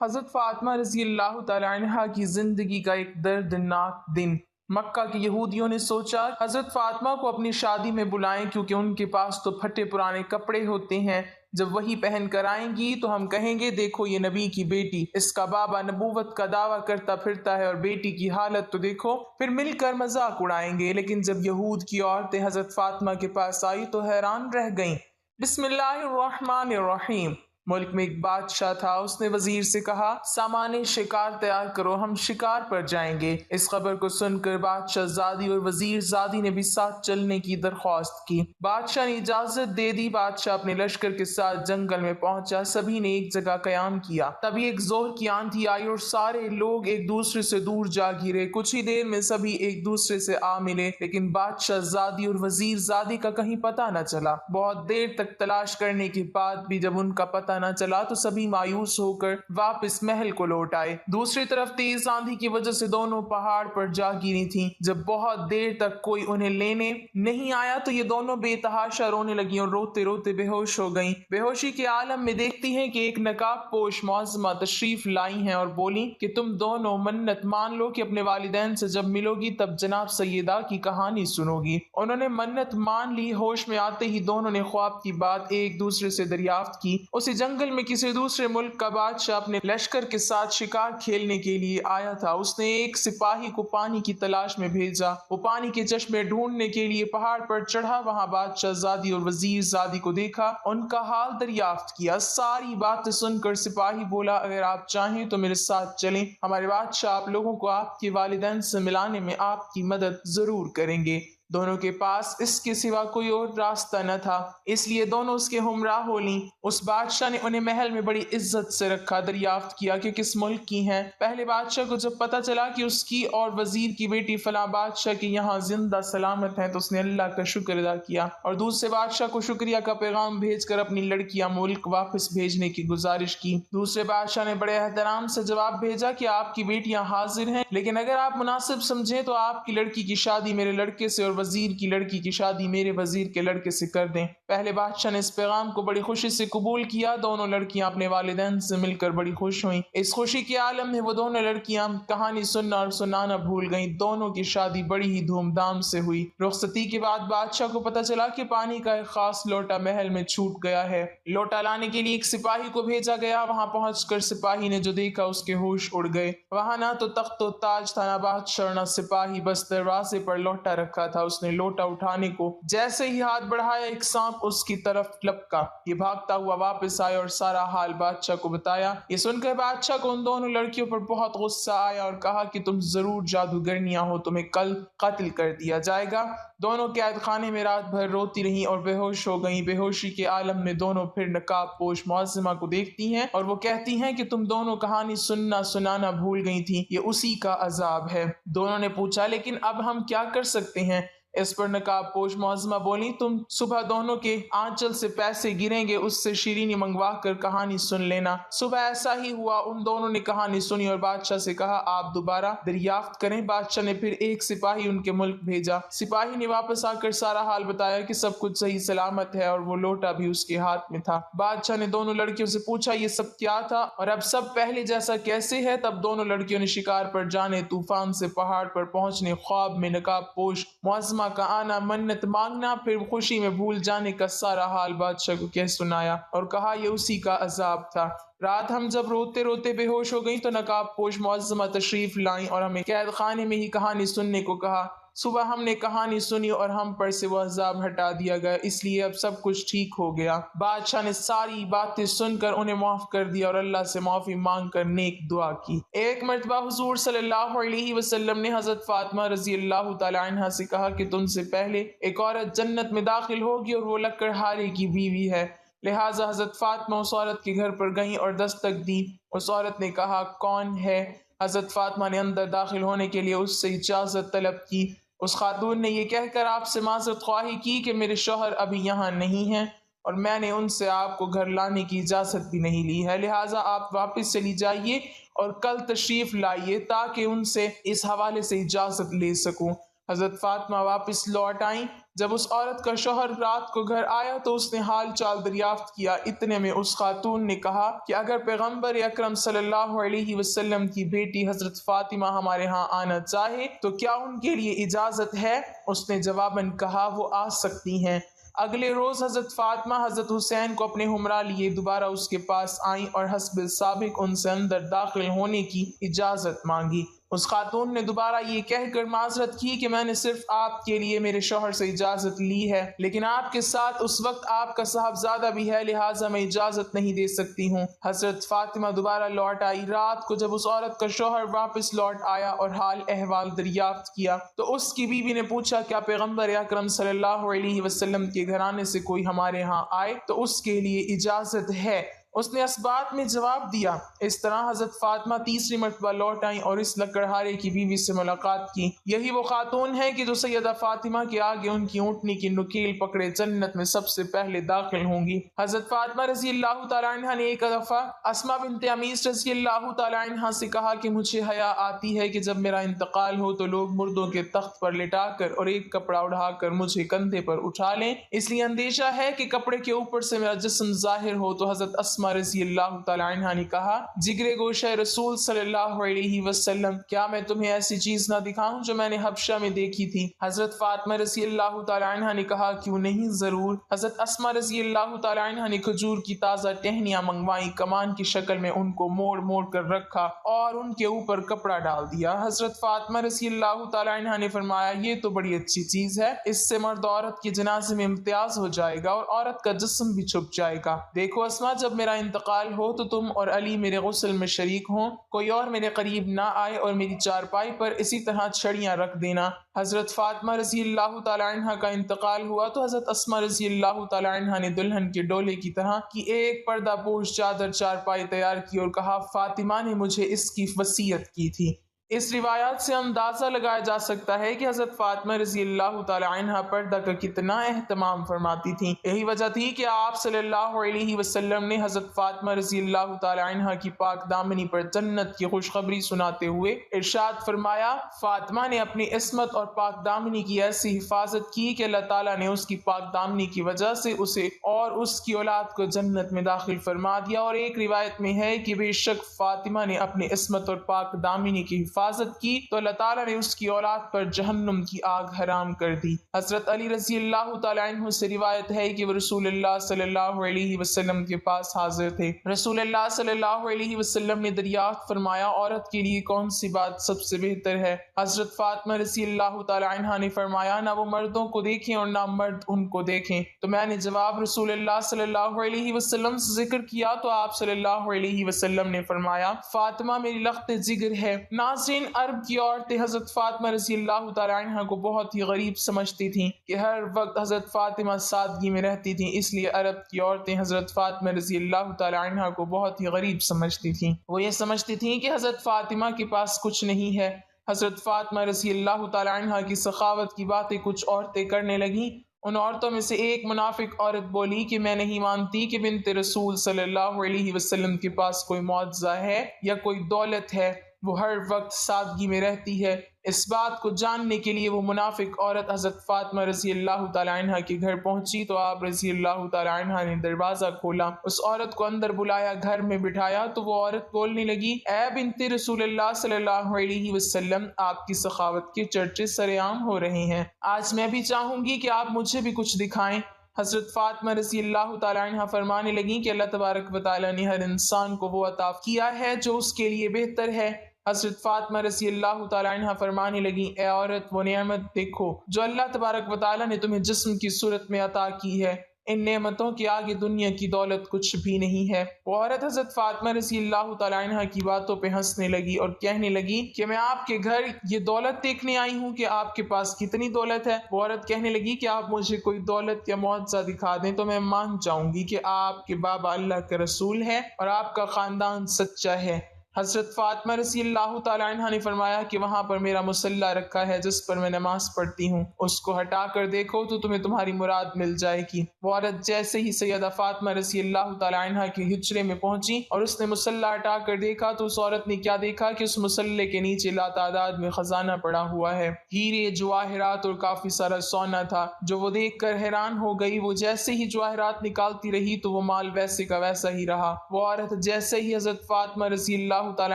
حضرت فاطمہ رضی اللہ تعالیٰ عنہا کی زندگی کا ایک دردناک دن۔ مکہ کے یہودیوں نے سوچا حضرت فاطمہ کو اپنی شادی میں بلائیں، کیونکہ ان کے پاس تو پھٹے پرانے کپڑے ہوتے ہیں، جب وہی پہن کر آئیں گی تو ہم کہیں گے دیکھو یہ نبی کی بیٹی، اس کا بابا نبوت کا دعویٰ کرتا پھرتا ہے اور بیٹی کی حالت تو دیکھو، پھر مل کر مذاق اڑائیں گے۔ لیکن جب یہود کی عورتیں حضرت فاطمہ کے پاس آئی تو حیران رہ گئیں۔ بسم اللہ الرحمن الرحیم۔ ملک میں ایک بادشاہ تھا، اس نے وزیر سے کہا سامان شکار تیار کرو، ہم شکار پر جائیں گے۔ اس خبر کو سن کر بادشاہ زادی اور وزیر زادی نے بھی ساتھ چلنے کی درخواست کی۔ بادشاہ نے اجازت دے دی۔ بادشاہ اپنے لشکر کے ساتھ جنگل میں پہنچا، سبھی نے ایک جگہ قیام کیا۔ تبھی ایک زور کی آندھی آئی اور سارے لوگ ایک دوسرے سے دور جا گرے۔ کچھ ہی دیر میں سبھی ایک دوسرے سے آ ملے، لیکن بادشاہ زادی اور وزیر زادی کا کہیں پتہ نہ چلا۔ بہت دیر تک تلاش کرنے کے بعد بھی جب ان کا پتہ نہ چلا تو سبھی مایوس ہو کر واپس محل کو لوٹ آئے۔ دوسری طرف تیز آندھی کی وجہ سے دونوں پہاڑ پر جا گری تھیں۔ جب بہت دیر تک کوئی انہیں لینے نہیں آیا تو یہ دونوں بے تحاشا رونے لگیں اور روتے روتے بے ہوش ہو گئیں۔ بے ہوشی کے عالم میں دیکھتی ہیں کہ ایک نقاب پوش معظمہ تشریف لائی ہیں اور بولی کہ تم دونوں منت مان لو کہ اپنے والدین سے جب ملو گی تب جناب سیدہ کی کہانی سنو گی۔ انہوں نے منت مان لی۔ ہوش میں آتے ہی دونوں نے خواب کی بات ایک دوسرے سے دریافت کی۔ اسی جنگل میں کسی دوسرے ملک کا بادشاہ اپنے لشکر کے ساتھ شکار کھیلنے کے لیے آیا تھا۔ اس نے ایک سپاہی کو پانی کی تلاش میں بھیجا۔ وہ پانی کے چشمے ڈھونڈنے کے لیے پہاڑ پر چڑھا، وہاں بادشاہ زادی اور وزیر زادی کو دیکھا، ان کا حال دریافت کیا۔ ساری باتیں سن کر سپاہی بولا اگر آپ چاہیں تو میرے ساتھ چلیں، ہمارے بادشاہ آپ لوگوں کو آپ کے والدین سے ملانے میں آپ کی مدد ضرور کریں گے۔ دونوں کے پاس اس کے سوا کوئی اور راستہ نہ تھا، اس لیے دونوں اس کے ہمراہ ہو لیں۔ اس بادشاہ نے انہیں محل میں بڑی عزت سے رکھا۔ دریافت کیا کہ کس ملک کی ہیں۔ پہلے بادشاہ کو جب پتہ چلا کہ اس کی اور وزیر کی بیٹی فلاں بادشاہ کے یہاں زندہ سلامت ہیں تو اس نے اللہ کا شکر ادا کیا اور دوسرے بادشاہ کو شکریہ کا پیغام بھیج کر اپنی لڑکیاں ملک واپس بھیجنے کی گزارش کی۔ دوسرے بادشاہ نے بڑے احترام سے جواب بھیجا کہ آپ کی بیٹیاں حاضر ہیں، لیکن اگر آپ مناسب سمجھیں تو آپ کی لڑکی کی شادی میرے لڑکے سے اور وزیر کی لڑکی کی شادی میرے وزیر کے لڑکے سے کر دیں۔ پہلے بادشاہ نے اس پیغام کو بڑی خوشی سے قبول کیا۔ دونوں لڑکیاں اپنے والدین سے مل کر بڑی خوش ہوئیں۔ اس خوشی کے عالم میں وہ دونوں لڑکیاں کہانی سننا اور سنانا بھول گئیں۔ دونوں کی شادی بڑی ہی دھوم دھام سے ہوئی۔ رخصتی کے بعد بادشاہ کو پتہ چلا کہ پانی کا ایک خاص لوٹا محل میں چھوٹ گیا ہے۔ لوٹا لانے کے لیے ایک سپاہی کو بھیجا گیا۔ وہاں پہنچ کر سپاہی نے جو دیکھا اس کے ہوش اڑ گئے۔ وہاں نہ تو تخت و تاج تھا، نہ بادشاہ، نہ سپاہی، بس دروازے پر لوٹا رکھا تھا۔ اس نے لوٹا اٹھانے کو جیسے ہی ہاتھ بڑھایا ایک سانپ اس کی طرف لپکا۔ یہ بھاگتا ہوا واپس آیا اور سارا حال بادشاہ کو بتایا۔ یہ سن کر بادشاہ کو ان دونوں لڑکیوں پر بہت غصہ آیا اور کہا کہ تم ضرور جادوگرنیاں ہو، تمہیں کل قتل کر دیا جائے گا۔ دونوں قید خانے میں رات بھر روتی رہیں اور بے ہوش ہو گئیں۔ بے ہوشی کے عالم میں دونوں پھر نقاب پوش معظمہ کو دیکھتی ہیں اور وہ کہتی ہیں کہ تم دونوں کہانی سننا سنانا بھول گئی تھی، یہ اسی کا عذاب ہے۔ دونوں نے پوچھا لیکن اب ہم کیا کر سکتے ہیں؟ اس پر نقاب پوش معظمہ بولی تم صبح دونوں کے آنچل سے پیسے گریں گے، اس سے شیرینی منگوا کر کہانی سن لینا۔ صبح ایسا ہی ہوا۔ ان دونوں نے کہانی سنی اور بادشاہ سے کہا آپ دوبارہ دریافت کریں۔ بادشاہ نے پھر ایک سپاہی ان کے ملک بھیجا۔ سپاہی نے واپس آ کر سارا حال بتایا کہ سب کچھ صحیح سلامت ہے اور وہ لوٹا بھی اس کے ہاتھ میں تھا۔ بادشاہ نے دونوں لڑکیوں سے پوچھا یہ سب کیا تھا اور اب سب پہلے جیسا کیسے ہے؟ تب دونوں لڑکیوں نے شکار پر جانے، طوفان سے پہاڑ پر پہنچنے، خواب میں نقاب پوش معظمہ کا آنا، منت مانگنا، پھر خوشی میں بھول جانے کا سارا حال بادشاہ کو کہہ سنایا اور کہا یہ اسی کا عذاب تھا۔ رات ہم جب روتے روتے بے ہوش ہو گئیں تو نقاب پوش معظمہ تشریف لائیں اور ہمیں قید خانے میں ہی کہانی سننے کو کہا۔ صبح ہم نے کہانی سنی اور ہم پر سے وہ عذاب ہٹا دیا گیا، اس لیے اب سب کچھ ٹھیک ہو گیا۔ بادشاہ نے ساری باتیں سن کر انہیں معاف کر دیا اور اللہ سے معافی مانگ کر نیک دعا کی۔ ایک مرتبہ حضور صلی اللہ علیہ وسلم نے حضرت فاطمہ رضی اللہ تعالی عنہا سے کہا کہ تم سے پہلے ایک عورت جنت میں داخل ہوگی اور وہ لکڑہارے کی بیوی ہے۔ لہٰذا حضرت فاطمہ اس عورت کے گھر پر گئیں اور دستک دی۔ اس عورت نے کہا کون ہے؟ حضرت فاطمہ نے اندر داخل ہونے کے لیے اس سے اجازت طلب کی۔ اس خاتون نے یہ کہہ کر آپ سے معذرت خواہی کی کہ میرے شوہر ابھی یہاں نہیں ہیں اور میں نے ان سے آپ کو گھر لانے کی اجازت بھی نہیں لی ہے، لہٰذا آپ واپس چلی جائیے اور کل تشریف لائیے تاکہ ان سے اس حوالے سے اجازت لے سکوں۔ حضرت فاطمہ واپس لوٹ آئیں۔ جب اس عورت کا شوہر رات کو گھر آیا تو اس نے حال چال دریافت کیا۔ اتنے میں اس خاتون نے کہا کہ اگر پیغمبر اکرم صلی اللہ علیہ وسلم کی بیٹی حضرت فاطمہ ہمارے ہاں آنا چاہے تو کیا ان کے لیے اجازت ہے؟ اس نے جواباً کہا وہ آ سکتی ہیں۔ اگلے روز حضرت فاطمہ حضرت حسین کو اپنے ہمراہ لیے دوبارہ اس کے پاس آئیں اور حسب سابق ان سے اندر داخل ہونے کی اجازت مانگی۔ اس خاتون نے دوبارہ یہ کہہ کر معذرت کی کہ میں نے صرف آپ کے لیے میرے شوہر سے اجازت لی ہے، لیکن آپ کے ساتھ اس وقت آپ کا صاحبزادہ بھی ہے، لہٰذا میں اجازت نہیں دے سکتی ہوں۔ حضرت فاطمہ دوبارہ لوٹ آئی۔ رات کو جب اس عورت کا شوہر واپس لوٹ آیا اور حال احوال دریافت کیا تو اس کی بیوی نے پوچھا کیا پیغمبر اکرم صلی اللہ علیہ وسلم کے گھرانے سے کوئی ہمارے ہاں آئے تو اس کے لیے اجازت ہے؟ اس نے اس بات میں جواب دیا۔ اس طرح حضرت فاطمہ تیسری مرتبہ لوٹ آئیں اور اس لکڑہارے کی بیوی سے ملاقات کی۔ یہی وہ خاتون ہے کہ جو سیدہ فاطمہ کے آگے ان کی اونٹنی کی نکیل پکڑے جنت میں سب سے پہلے داخل ہوں گی۔ حضرت فاطمہ رضی اللہ تعالیٰ عنہ نے ایک دفعہ اسما بنت عمیس رضی اللہ تعالیٰ عنہ سے کہا کہ مجھے حیا آتی ہے کہ جب میرا انتقال ہو تو لوگ مردوں کے تخت پر لٹا کر اور ایک کپڑا اڑا کر مجھے کندھے پر اٹھا لیں، اس لیے اندیشہ ہے کہ کپڑے کے اوپر سے میرا جسم ظاہر ہو۔ تو حضرت اسما رضی اللہ تعالیٰ عنہ نے کہا جگرے گوشہ رسول صلی اللہ علیہ وسلم، کیا میں تمہیں ایسی چیز نہ دکھاؤں جو میں نے حبشہ میں دیکھی تھی؟ حضرت فاطمہ رضی اللہ تعالیٰ عنہ نے کہا کیوں نہیں، ضرور۔ حضرت اسما رضی اللہ تعالیٰ عنہ نے کھجور کی تازہ ٹہنیاں منگوائیں، کمان کی شکل میں ان کو موڑ موڑ کر رکھا اور ان کے اوپر کپڑا ڈال دیا۔ حضرت فاطمہ رضی اللہ تعالیٰ عنہ نے فرمایا یہ تو بڑی اچھی چیز ہے، اس سے مرد عورت کے جنازے میں امتیاز ہو جائے گا اور عورت کا جسم بھی چھپ جائے گا۔ دیکھو اسما، جب میرا انتقال ہو تو تم اور علی میرے غسل میں شریک ہوں، کوئی اور میرے قریب نہ آئے اور میری چارپائی پر اسی طرح چھڑیاں رکھ دینا۔ حضرت فاطمہ رضی اللہ تعالیٰ عنہ کا انتقال ہوا تو حضرت اسما رضی اللہ تعالیٰ عنہ نے دلہن کے ڈولے کی طرح کی ایک پردہ پوش چادر چارپائی تیار کی اور کہا فاطمہ نے مجھے اس کی وصیت کی تھی۔ اس روایات سے اندازہ لگایا جا سکتا ہے کہ حضرت فاطمہ رضی اللہ تعالیٰ عنہ پردہ کا کتنا اہتمام فرماتی تھیں۔ یہی وجہ تھی کہ آپ صلی اللہ علیہ وسلم نے حضرت فاطمہ رضی اللہ تعالیٰ عنہ کی پاک دامنی پر جنت کی خوشخبری سناتے ہوئے ارشاد فرمایا فاطمہ نے اپنی عصمت اور پاک دامنی کی ایسی حفاظت کی کہ اللہ تعالیٰ نے اس کی پاک دامنی کی وجہ سے اسے اور اس کی اولاد کو جنت میں داخل فرما دیا۔ اور ایک روایت میں ہے کہ بے شک فاطمہ نے اپنی عصمت اور پاک دامنی کی حفاظت کی تو اللہ تعالیٰ نے اس کی اولاد پر جہنم کی آگ حرام کر دی۔ حضرت علی رضی اللہ تعالیٰ عنہ سے روایت ہے کہ وہ رسول اللہ صلی اللہ علیہ وسلم کے پاس حاضر تھے۔ رسول اللہ صلی اللہ علیہ وسلم نے دریافت فرمایا عورت کے لیے کون سی بات سب سے بہتر ہے؟ حضرت فاطمہ رضی اللہ تعالیٰ عنہ نے فرمایا نہ وہ مردوں کو دیکھیں اور نہ مرد ان کو دیکھیں۔ تو میں نے جواب رسول اللہ صلی اللہ علیہ وسلم سے ذکر کیا تو آپ صلی اللہ علیہ وسلم نے فرمایا فاطمہ میری لخت جگر ہے۔ ناظرین، عرب کی عورتیں حضرت فاطمہ رضی اللہ تعالیٰ عنہ کو بہت ہی غریب سمجھتی تھیں کہ ہر وقت حضرت فاطمہ سادگی میں رہتی تھیں، اس لیے عرب کی عورتیں حضرت فاطمہ رضی اللہ تعالیٰ عنہ کو بہت ہی غریب سمجھتی تھیں۔ وہ یہ سمجھتی تھیں کہ حضرت فاطمہ کے پاس کچھ نہیں ہے۔ حضرت فاطمہ رضی اللہ تعالیٰ عنہ کی سخاوت کی باتیں کچھ عورتیں کرنے لگیں۔ ان عورتوں میں سے ایک منافق عورت بولی کہ میں نہیں مانتی کہ بنت رسول صلی اللہ علیہ وسلم کے پاس کوئی معجزہ ہے یا کوئی دولت ہے، وہ ہر وقت سادگی میں رہتی ہے۔ اس بات کو جاننے کے لیے وہ منافق عورت حضرت فاطمہ رضی اللہ تعالیٰ عنہ کے گھر پہنچی تو آپ رضی اللہ تعالیٰ عنہ نے دروازہ کھولا، اس عورت کو اندر بلایا، گھر میں بٹھایا تو وہ عورت بولنے لگی اے بنت رسول اللہ صلی اللہ علیہ وسلم، آپ کی سخاوت کے چرچے سرعام ہو رہے ہیں، آج میں بھی چاہوں گی کہ آپ مجھے بھی کچھ دکھائیں۔ حضرت فاطمہ رضی اللہ تعالیٰ عنہ فرمانے لگیں کہ اللہ تبارک و تعالیٰ نے ہر انسان کو وہ عطا کیا ہے جو اس کے لیے بہتر ہے۔ حضرت فاطمہ رضی اللہ تعالیٰ عنہ فرمانے لگیں اے عورت وہ نعمت دیکھو جو اللہ تبارک و تعالیٰ نے تمہیں جسم کی صورت میں عطا کی ہے، ان نعمتوں کے آگے دنیا کی دولت کچھ بھی نہیں ہے۔ وہ عورت حضرت فاطمہ رضی اللہ تعالیٰ عنہ کی باتوں پہ ہنسنے لگی اور کہنے لگی کہ میں آپ کے گھر یہ دولت دیکھنے آئی ہوں کہ آپ کے پاس کتنی دولت ہے۔ وہ عورت کہنے لگی کہ آپ مجھے کوئی دولت یا معجزہ دکھا دیں تو میں مان جاؤں گی کہ آپ کے بابا اللہ کے رسول ہے اور آپ کا خاندان سچا ہے۔ حضرت فاطمہ رضی اللہ تعالی عنہ نے فرمایا کہ وہاں پر میرا مصلی رکھا ہے جس پر میں نماز پڑھتی ہوں، اس کو ہٹا کر دیکھو تو تمہیں تمہاری مراد مل جائے گی۔ وہ عورت جیسے ہی سیدہ فاطمہ رضی اللہ تعالی عنہ کے حجرے میں پہنچی اور اس نے مصلی ہٹا کر دیکھا تو اس عورت نے کیا دیکھا کہ اس مصلی کے نیچے لاتعداد میں خزانہ پڑا ہوا ہے، ہیرے، جواہرات اور کافی سارا سونا تھا، جو وہ دیکھ کر حیران ہو گئی۔ وہ جیسے ہی جواہرات نکالتی رہی تو وہ مال ویسے کا ویسا ہی رہا۔ وہ عورت جیسے ہی حضرت فاطمہ رضی اللہ تعالی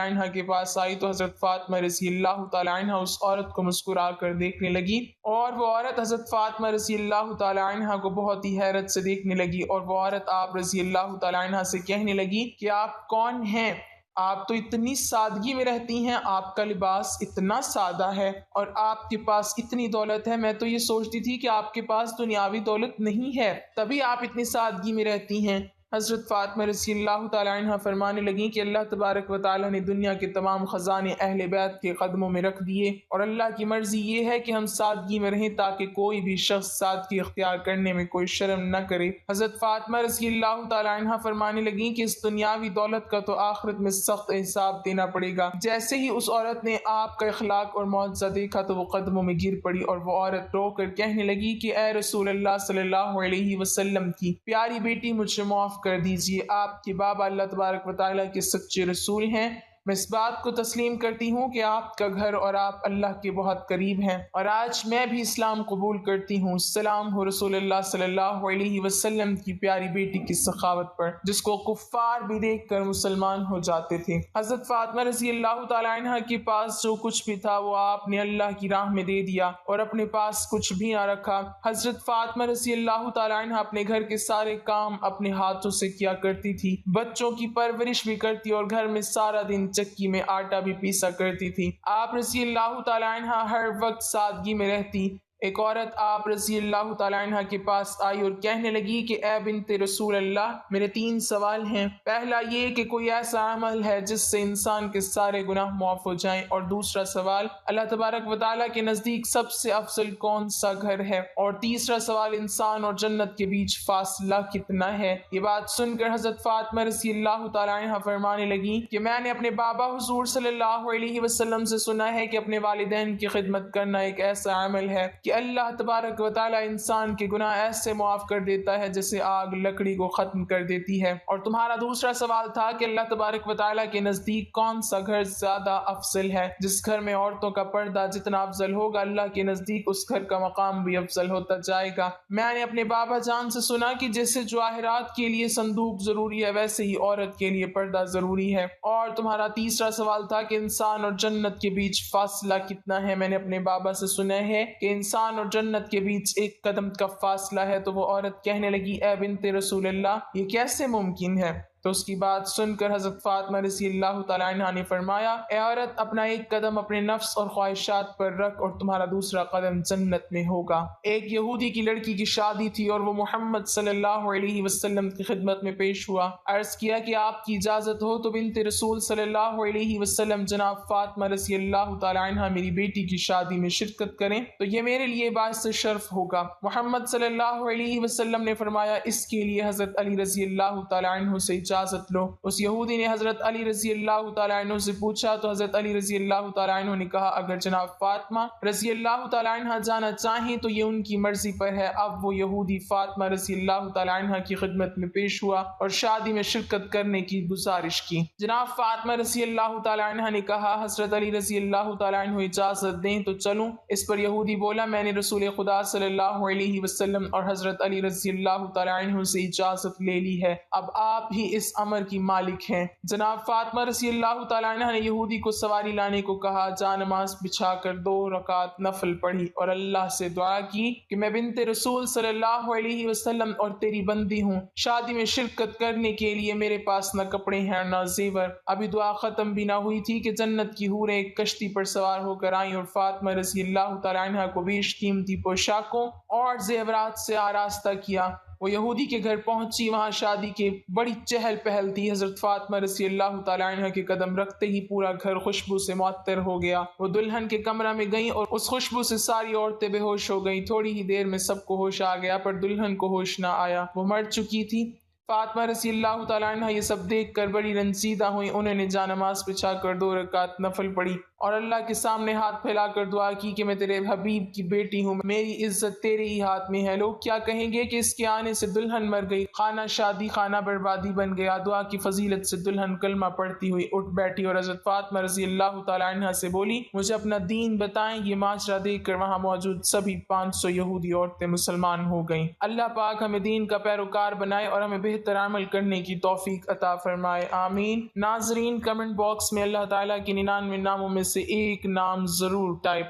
عنہ کے پاس آئی تو حضرت فاطمہ رضی اللہ تعالی عنہ اس عورت کو مسکرا کر دیکھنے لگی، اور وہ عورت حضرت فاطمہ رضی اللہ تعالی عنہ کو بہت ہی حیرت سے دیکھنے لگی، اور وہ عورت آپ رضی اللہ تعالی عنہ سے کہنے لگی کہ آپ کون ہیں؟ آپ تو اتنی سادگی میں رہتی ہیں، آپ کا لباس اتنا سادہ ہے اور آپ کے پاس اتنی دولت ہے، میں تو یہ سوچتی تھی کہ آپ کے پاس دنیاوی دولت نہیں ہے، تبھی آپ اتنی سادگی میں رہتی ہیں۔ حضرت فاطمہ رضی اللہ تعالی عنہ فرمانے لگیں کہ اللہ تبارک و تعالی نے دنیا کے تمام خزانے اہل بیت کے قدموں میں رکھ دیے، اور اللہ کی مرضی یہ ہے کہ ہم سادگی میں رہیں تاکہ کوئی بھی شخص سادگی اختیار کرنے میں کوئی شرم نہ کرے۔ حضرت فاطمہ رضی اللہ تعالی عنہ فرمانے لگیں کہ اس دنیاوی دولت کا تو آخرت میں سخت حساب دینا پڑے گا۔ جیسے ہی اس عورت نے آپ کا اخلاق اور معجزہ دیکھا تو وہ قدموں میں گر پڑی، اور وہ عورت رو کر کہنے لگی کہ اے رسول اللہ صلی اللہ علیہ وسلم کی پیاری بیٹی، مجھے معاف کر دیجئے، آپ کے بابا اللہ تبارک و تعالیٰ کے سچے رسول ہیں۔ میں اس بات کو تسلیم کرتی ہوں کہ آپ کا گھر اور آپ اللہ کے بہت قریب ہیں، اور آج میں بھی اسلام قبول کرتی ہوں۔ سلام ہو رسول اللہ صلی اللہ علیہ وسلم کی پیاری بیٹی کی سخاوت پر، جس کو کفار بھی دیکھ کر مسلمان ہو جاتے تھے۔ حضرت فاطمہ رضی اللہ تعالی عنہ کے پاس جو کچھ بھی تھا وہ آپ نے اللہ کی راہ میں دے دیا اور اپنے پاس کچھ بھی نہ رکھا۔ حضرت فاطمہ رضی اللہ تعالی عنہ اپنے گھر کے سارے کام اپنے ہاتھوں سے کیا کرتی تھی، بچوں کی پرورش بھی کرتی اور گھر میں سارا دن چکی میں آٹا بھی پیسا کرتی تھی۔ آپ رضی اللہ تعالی عنہ ہر وقت سادگی میں رہتی۔ ایک عورت آپ رضی اللہ تعالی عنہ کے پاس آئی اور کہنے لگی کہ اے بنت رسول اللہ، میرے 3 سوال ہیں۔ پہلا یہ کہ کوئی ایسا عمل ہے جس سے انسان کے سارے گناہ معاف ہو جائیں، اور دوسرا سوال اللہ تبارک و تعالیٰ کے نزدیک سب سے افضل کون سا گھر ہے، اور تیسرا سوال انسان اور جنت کے بیچ فاصلہ کتنا ہے۔ یہ بات سن کر حضرت فاطمہ رضی اللہ تعالی عنہ فرمانے لگی کہ میں نے اپنے بابا حضور صلی اللہ علیہ وسلم سے سنا ہے کہ اپنے والدین کی خدمت کرنا ایک ایسا عمل ہے کہ اللہ تبارک و تعالی انسان کے گناہ ایسے معاف کر دیتا ہے جیسے آگ لکڑی کو ختم کر دیتی ہے۔ اور تمہارا دوسرا سوال تھا کہ اللہ تبارک و تعالی کے نزدیک کون سا گھر زیادہ افضل ہے۔ جس گھر میں عورتوں کا پردہ جتنا افضل ہوگا، اللہ کے نزدیک اس گھر کا مقام بھی افضل ہوتا جائے گا۔ میں نے اپنے بابا جان سے سنا کہ جیسے جواہرات کے لیے صندوق ضروری ہے، ویسے ہی عورت کے لیے پردہ ضروری ہے۔ اور تمہارا تیسرا سوال تھا کہ انسان اور جنت کے بیچ فاصلہ کتنا ہے۔ میں نے اپنے بابا سے سنا ہے کہ انسان اور جنت کے بیچ 1 قدم کا فاصلہ ہے۔ تو وہ عورت کہنے لگی اے بنت رسول اللہ، یہ کیسے ممکن ہے؟ تو اس کی بات سن کر حضرت فاطمہ رضی اللہ تعالی عنہ نے فرمایا اے عورت، اپنا 1 قدم اپنے نفس اور خواہشات پر رکھ اور تمہارا دوسرا قدم جنت میں ہوگا۔ ایک یہودی کی لڑکی کی شادی تھی اور وہ محمد صلی اللہ علیہ وسلم کی خدمت میں پیش ہوا۔ عرض کیا کہ آپ کی اجازت ہو تو بنت رسول صلی اللہ علیہ وسلم جناب فاطمہ رضی اللہ تعالی عنہ میری بیٹی کی شادی میں شرکت کریں تو یہ میرے لیے باعث شرف ہوگا۔ محمد صلی اللہ علیہ وسلم نے فرمایا اس کے لیے حضرت علی رضی اللہ تعالی عنہ سے اجازت لو۔ اس یہودی نے حضرت علی رضی اللہ تعالی عنہ سے پوچھا تو حضرت علی رضی اللہ تعالی عنہ نے کہا اگر جناب فاطمہ رضی اللہ تعالی عنہ جانا چاہیں تو یہ ان کی مرضی پر ہے۔ اب وہ یہودی فاطمہ رضی اللہ تعالی عنہ کی خدمت میں پیش ہوا اور شادی میں شرکت کرنے کی گزارش کی۔ جناب فاطمہ رضی اللہ تعالی عنہ نے کہا حضرت علی رضی اللہ تعالی عنہ اجازت دیں تو چلوں۔ اس پر یہودی بولا میں نے رسول خدا صلی اللہ علیہ وسلم اور حضرت علی رضی اللہ تعالی عنہ سے اجازت لے لی ہے، اب آپ ہی اس امر کی مالک ہیں۔ جناب فاطمہ رضی اللہ تعالی عنہ نے یہودی کو سواری لانے کو کہا، جا نماز بچھا کر 2 رکعت نفل پڑھی اور اللہ سے دعا کی کہ میں بنت رسول صلی اللہ علیہ وسلم اور تیری بندی ہوں، شادی میں شرکت کرنے کے لیے میرے پاس نہ کپڑے ہیں نہ زیور۔ ابھی دعا ختم بھی نہ ہوئی تھی کہ جنت کی حوریں ایک کشتی پر سوار ہو کر آئیں اور فاطمہ رضی اللہ تعالی عنہ کو بیش قیمتی پوشاکوں اور زیورات سے آراستہ کیا۔ وہ یہودی کے گھر پہنچی، وہاں شادی کے بڑی چہل پہل تھی۔ حضرت فاطمہ رضی اللہ تعالی عنہ کے قدم رکھتے ہی پورا گھر خوشبو سے معطر ہو گیا۔ وہ دلہن کے کمرہ میں گئیں اور اس خوشبو سے ساری عورتیں بے ہوش ہو گئیں۔ تھوڑی ہی دیر میں سب کو ہوش آ گیا پر دلہن کو ہوش نہ آیا، وہ مر چکی تھی۔ فاطمہ رضی اللہ تعالیٰ عنہ یہ سب دیکھ کر بڑی رنجیدہ ہوئی، انہوں نے جانماز بچھا کر 2 رکعت نفل پڑھی اور اللہ کے سامنے ہاتھ پھیلا کر دعا کی کہ میں تیرے حبیب کی بیٹی ہوں، میری عزت تیرے ہی ہاتھ میں ہے، لوگ کیا کہیں گے کہ اس کے آنے سے دلہن مر گئی، خانہ شادی خانہ بربادی بن گیا۔ دعا کی فضیلت سے دلہن کلمہ پڑھتی ہوئی اٹھ بیٹھی اور حضرت فاطمہ رضی اللہ تعالیٰ عنہ سے بولی مجھے اپنا دین بتائیں۔ یہ معاشرہ دیکھ کر وہاں موجود سبھی 500 یہودی عورتیں مسلمان ہو گئیں۔ اللہ پاک ہمیں دین کا پیروکار بنائے اور ہمیں بہتر عمل کرنے کی توفیق عطا فرمائے، آمین۔ ناظرین، کمنٹ باکس میں اللہ تعالیٰ کے 99 ناموں میں سے ایک نام ضرور ٹائپ